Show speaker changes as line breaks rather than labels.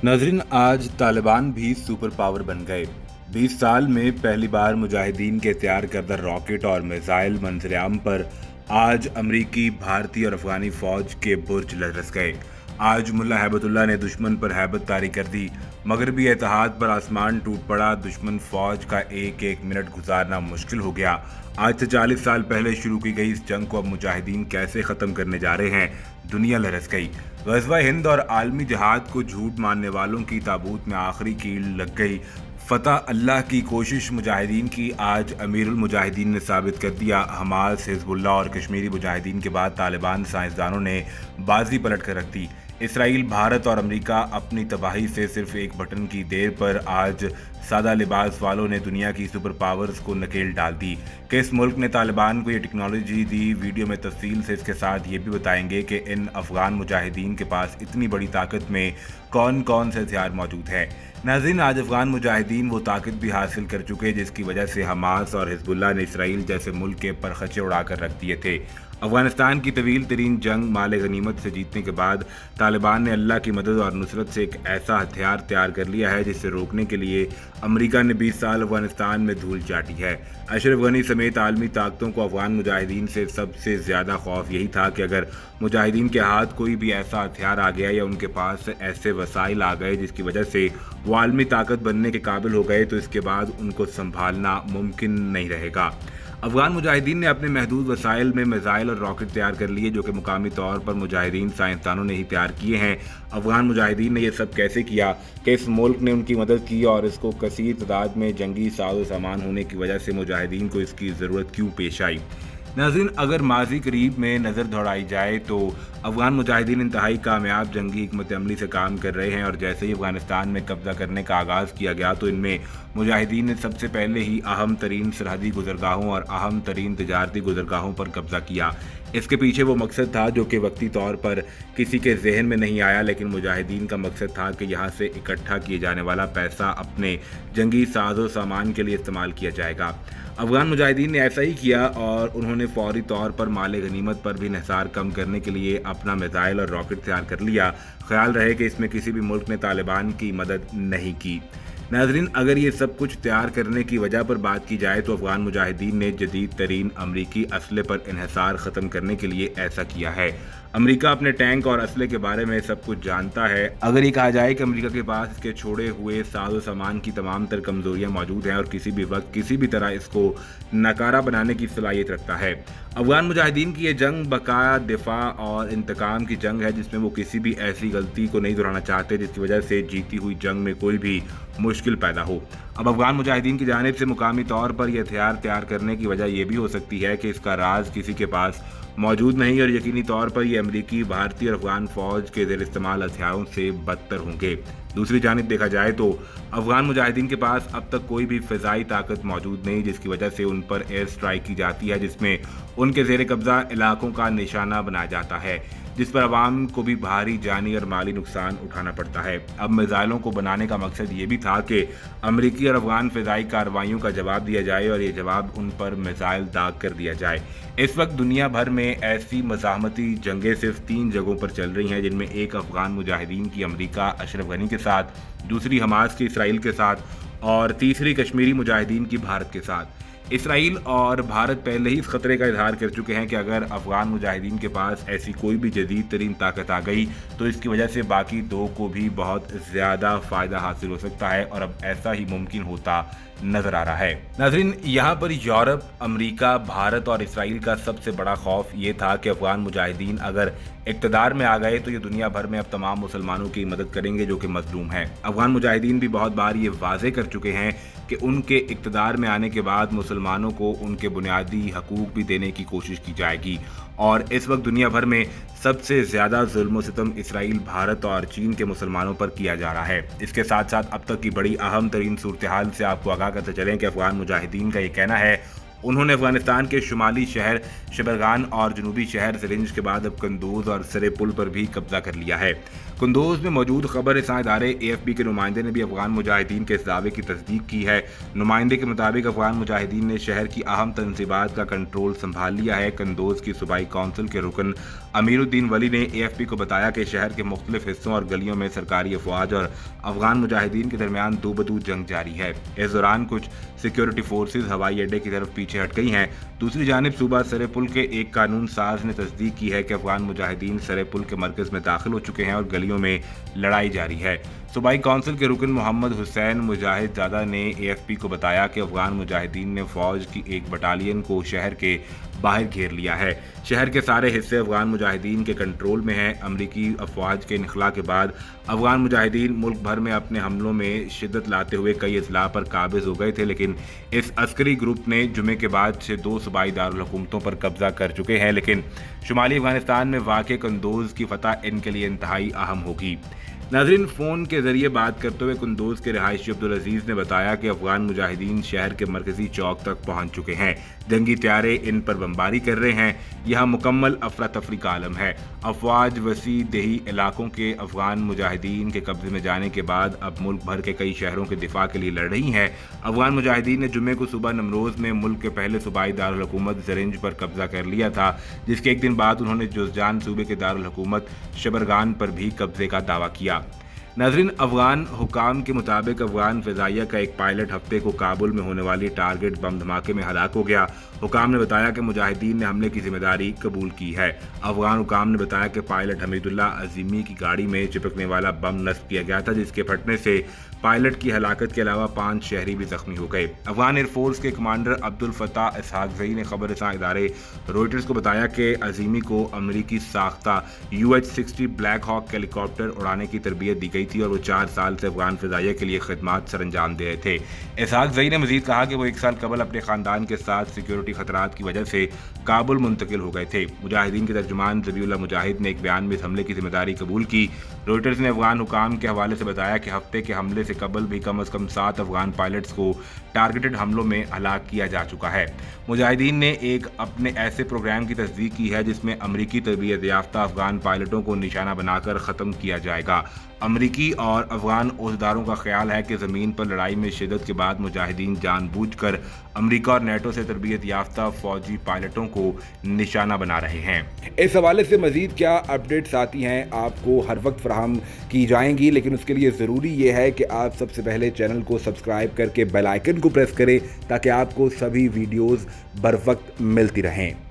नाज़रीन, आज तालिबान भी सुपर पावर बन गए। 20 साल में पहली बार मुजाहिदीन के तैयार करदा रॉकेट और मिसाइल मंजरेआम पर आज अमरीकी, भारतीय और अफगानी फौज के बुर्ज लरस गए। आज मुल्ला हैबतुल्लाह ने दुश्मन पर हैबत तारी कर दी। मगरबी इत्तेहाद पर आसमान टूट पड़ा। दुश्मन फौज का एक एक मिनट गुजारना मुश्किल हो गया। आज से 40 साल पहले शुरू की गई इस जंग को अब मुजाहिदीन कैसे ख़त्म करने जा रहे हैं, दुनिया लरस गई। ग़ज़वा हिंद और आलमी जिहाद को झूठ मानने वालों की ताबूत में आखिरी कील लग गई। फ़तह अल्लाह की कोशिश मुजाहिदीन की। आज अमीरुल मुजाहिदीन ने साबित कर दिया। हमास, हिज़्बुल्लाह और कश्मीरी मुजाहिदीन के बाद तालिबान साइंसदानों ने बाजी पलट कर रख दी। इसराइल, भारत और अमेरिका अपनी तबाही से सिर्फ एक बटन की देर पर आज सादा लिबास वालों ने दुनिया की सुपर पावर्स को नकेल डाल दी। किस मुल्क ने तालिबान को ये टेक्नोलॉजी दी, वीडियो में तफसील से इसके साथ ये भी बताएंगे कि इन अफगान मुजाहिदीन के पास इतनी बड़ी ताकत में कौन कौन से हथियार मौजूद हैं। नाज़रीन, आज अफगान मुजाहिदीन वो ताकत भी हासिल कर चुके जिसकी वजह से हमास और हिज़्बुल्लाह ने इसराइल जैसे मुल्क के परखचे उड़ाकर रख दिए थे। अफगानिस्तान की तवील तरीन जंग माल गनीमत से जीतने के बाद तालिबान ने अल्लाह की मदद और नुसरत से एक ऐसा हथियार तैयार कर लिया है जिसे रोकने के लिए अमेरिका ने 20 साल अफगानिस्तान में धूल चाटी है। अशरफ गनी समेत आलमी ताकतों को अफगान मुजाहिदीन से सबसे ज़्यादा खौफ यही था कि अगर मुजाहिदीन के हाथ कोई भी ऐसा हथियार आ गया या उनके पास ऐसे वसाइल आ गए जिसकी वजह से वो आलमी ताकत बनने के काबिल हो गए तो इसके बाद उनको संभालना मुमकिन नहीं रहेगा। अफगान मुजाहिदीन ने अपने महदूद वसाइल में मिसाइल और रॉकेट तैयार कर लिए जो कि मुकामी तौर पर मुजाहिदीन साइंसदानों ने ही तैयार किए हैं। अफगान मुजाहिदीन ने यह सब कैसे किया, कि इस मुल्क ने उनकी मदद की और इसको कसीर तादाद में जंगी साजो सामान होने की वजह से मुजाहिदीन को इसकी ज़रूरत क्यों पेश आई। नाज़रीन, अगर माजी करीब में नज़र दौड़ाई जाए तो अफगान मुजाहिदीन इंतहाई कामयाब जंगी हिकमत अमली से काम कर रहे हैं और जैसे ही अफगानिस्तान में कब्ज़ा करने का आगाज़ किया गया तो इनमें मुजाहिदीन ने सबसे पहले ही अहम तरीन सरहदी गुजरगाहों और अहम तरीन तजारती गुजरगाहों पर कब्ज़ा किया। इसके पीछे वो मकसद था जो कि वक्ती तौर पर किसी के जहन में नहीं आया, लेकिन मुजाहिदीन का मकसद था कि यहाँ से इकट्ठा किए जाने वाला पैसा अपने जंगी साजो सामान के लिए इस्तेमाल किया जाएगा। अफगान मुजाहिदीन ने ऐसा ही किया और उन्होंने फौरी तौर पर माल गनीमत पर भी इन्हिसार कम करने के लिए अपना मिसाइल और रॉकेट तैयार कर लिया। ख्याल रहे कि इसमें किसी भी मुल्क ने तालिबान की मदद नहीं की। नाज़रीन, अगर ये सब कुछ तैयार करने की वजह पर बात की जाए तो अफगान मुजाहिदीन ने जदीद तरीन अमरीकी असले पर इन्हिसार ख़त्म करने के लिए ऐसा किया है। अमेरिका अपने टैंक और असले के बारे में सब कुछ जानता है। अगर ये कहा जाए कि अमेरिका के पास इसके छोड़े हुए साजो सामान की तमाम तर कमज़ोरियाँ मौजूद हैं और किसी भी वक्त किसी भी तरह इसको नकारा बनाने की सलाहियत रखता है। अफगान मुजाहिदीन की ये जंग बकाया दिफा और इंतकाम की जंग है जिसमें वो किसी भी ऐसी गलती को नहीं दोहराना चाहते जिसकी वजह से जीती हुई जंग में कोई भी मुश्किल पैदा हो। अब अफगान मुजाहिदीन की जानिब से मुकामी तौर पर यह हथियार तैयार करने की वजह यह भी हो सकती है कि इसका राज किसी के पास मौजूद नहीं और यकीनी तौर पर यह अमेरिकी, भारतीय और अफगान फौज के ज़ेर इस्तेमाल हथियारों से बदतर होंगे। दूसरी जानिब देखा जाए तो अफगान मुजाहिदीन के पास अब तक कोई भी फ़िज़ाई ताकत मौजूद नहीं जिसकी वजह से उन पर एयर स्ट्राइक की जाती है जिसमें उनके ज़ेर कब्ज़ा इलाकों का निशाना बनाया जाता है, जिस पर आवाम को भी भारी जानी और माली नुकसान उठाना पड़ता है। अब मिसाइलों को बनाने का मकसद ये भी था कि अमेरिकी और अफगान फ़िज़ाई कार्रवाइयों का जवाब दिया जाए और ये जवाब उन पर मिसाइल दाग कर दिया जाए। इस वक्त दुनिया भर में ऐसी मज़ाहमती जंगें सिर्फ 3 जगहों पर चल रही हैं जिनमें एक अफगान मुजाहिदीन की अमेरिका अशरफ गनी के साथ, दूसरी हमास की इसराइल के साथ और तीसरी कश्मीरी मुजाहिदीन की भारत के साथ। इसराइल और भारत पहले ही इस खतरे का इजहार कर चुके हैं कि अगर अफगान मुजाहिदीन के पास ऐसी कोई भी जदीद तरीन ताकत आ गई तो इसकी वजह से बाकी दो को भी बहुत ज़्यादा फ़ायदा हासिल हो सकता है और अब ऐसा ही मुमकिन होता नजर आ रहा है। नाज़रीन, यहाँ पर यूरोप, अमेरिका, भारत और इसराइल का सबसे बड़ा खौफ ये था कि अफगान मुजाहिदीन अगर इक़्तिदार में आ गए तो ये दुनिया भर में अब तमाम मुसलमानों की मदद करेंगे जो कि मजलूम हैं। अफगान मुजाहिदीन भी बहुत बार ये वाज़े कर चुके हैं कि उनके इक़्तिदार में आने के बाद मुसलमानों को उनके बुनियादी हकूक़ भी देने की कोशिश की जाएगी और इस वक्त दुनिया भर में सबसे ज़्यादा जुल्म सितम इसराइल, भारत और चीन के मुसलमानों पर किया जा रहा है। इसके साथ साथ अब तक की बड़ी अहम तरीन सूरत हाल से आपको आगाह करते चलें कि अफगान मुजाहिदीन का ये कहना है उन्होंने अफगानिस्तान के शुमाली शहर शबरगान और जनूबी शहर सिरिंज के बाद अब कंदूज और सरे पुल पर भी कब्जा कर लिया है। कंदूज में मौजूद खबर रसां इदारे AFP के नुमाइंदे ने भी अफगान मुजाहिदीन के इस दावे की तस्दीक की है। नुमाइंदे के मुताबिक अफगान मुजाहिदीन ने शहर की अहम तंजीबात का कंट्रोल संभाल लिया है। कंदूज की सूबाई कौंसिल के रुकन अमीरुद्दीन वली ने AFP को बताया कि शहर के मुख्तलिफ हिस्सों और गलियों में सरकारी अफवाज और अफगान मुजाहिदीन के दरमियान दो बदू जंग जारी है। इस दौरान कुछ सिक्योरिटी फोर्सेज हवाई अड्डे की तरफ पीछे हट गई हैं। दूसरी जानिब सूबा सरे पुल के एक कानून साज ने तस्दीक की है कि अफगान मुजाहिदीन सरे पुल के मरकज में दाखिल हो चुके हैं और गलियों में लड़ाई जारी है। सूबाई कौंसिल के रुकन मोहम्मद हुसैन मुजाहिद ज़ादा ने AFP को बताया कि अफगान मुजाहिदीन ने फौज की एक बटालियन को शहर के बाहर घेर लिया है। शहर के सारे हिस्से अफगान मुजाहिदीन के कंट्रोल में हैं। अमरीकी अफवाज के इनखला के बाद अफगान मुजाहिदीन मुल्क भर में अपने हमलों में शिद्दत लाते हुए कई अजला पर काबिज हो गए थे, लेकिन इस अस्करी ग्रुप ने जुमे के बाद से 2 सूबाई दारुल हुकूमतों पर कब्जा कर चुके हैं। लेकिन शुमाली अफगानिस्तान में वाक़ कंदूज की फतह इनके लिए इंतहाई अहम होगी। नाज़रीन, फ़ोन के ज़रिए बात करते हुए कंदूज के रिहायशी अब्दुल अजीज़ ने बताया कि अफगान मुजाहिदीन शहर के मरकज़ी चौक तक पहुँच चुके हैं। जंगी त्यारे इन पर बमबारी कर रहे हैं। यहाँ मुकम्मल अफरा तफरी का आलम है। अफवाज वसी देही इलाकों के अफगान मुजाहिदीन के कब्जे में जाने के बाद अब मुल्क भर के कई शहरों के दिफा के लिए लड़ रही हैं। अफगान मुजाहिदीन ने जुमे को सुबह नमरोज़ में मुल्क के पहले सूबाई दारुल हुकूमत सिरिंज पर कब्जा कर लिया था, जिसके एक दिन बाद उन्होंने जुज़जान सूबे के दारुल हुकूमत शबरगान पर भी कब्जे का दावा किया। नाज़रीन, अफगान हुकाम के मुताबिक अफगान फ़िज़ाइया का एक पायलट हफ्ते को काबुल में होने वाली टारगेट बम धमाके में हलाक हो गया। हुकाम ने बताया कि मुजाहिदीन ने हमले की जिम्मेदारी कबूल की है। अफगान हुकाम ने बताया कि पायलट हमीदुल्ला अजीमी की गाड़ी में चिपकने वाला बम नस्ब किया गया था, जिसके फटने से पायलट की हलाकत के अलावा 5 शहरी भी जख्मी हो गए। अफगान एयरफोर्स के कमांडर अब्दुल फताह इसहाक़ज़ई ने खबर रसां इदारे रॉयटर्स को बताया कि अजीमी को अमरीकी साख्ता UH-60 ब्लैक हॉक हेलीकॉप्टर उड़ाने की तरबियत दी गई थी और वो 4 साल से अफगान फ़िज़ाइया के लिए खिदमात सरअंजाम दे रहे थे। इसहाक़ज़ई ने मज़ीद कहा कि वो 1 साल कबल अपने ख़ानदान के साथ सिक्योरिटी खतरात की वजह से काबुल मुंतकिल हो गए थे। मुजाहिदीन के तर्जुमान ज़बीउल्लाह मुजाहिद ने एक बयान में इस हमले की जिम्मेदारी कबूल की। रॉयटर्स ने अफगान हुकाम के हवाले से बताया कि हफ्ते के हमले से कबल भी कम से कम 7 अफगान पायलट्स को टारगेटेड हमलों में हलाक किया जा चुका है। मुजाहिदीन ने एक अपने ऐसे प्रोग्राम की तस्दीक की है जिसमें अमरीकी तरबियत याफ्ता अफगान पायलटों को निशाना बनाकर ख़त्म किया जाएगा। अमरीकी और अफगान ओहदेदारों का ख्याल है कि ज़मीन पर लड़ाई में शिद्दत के बाद मुजाहिदीन जानबूझकर अमरीका और नेटो से तरबियत याफ्ता फौजी पायलटों को निशाना बना रहे हैं। इस हवाले से मज़ीद क्या अपडेट्स आती हैं आपको हर वक्त फराहम की जाएंगी, लेकिन उसके लिए ज़रूरी ये है कि आप सबसे पहले चैनल को सब्सक्राइब करके बेल आइकन को प्रेस करें ताकि आपको सभी वीडियोज़ बर वक्त मिलती रहें।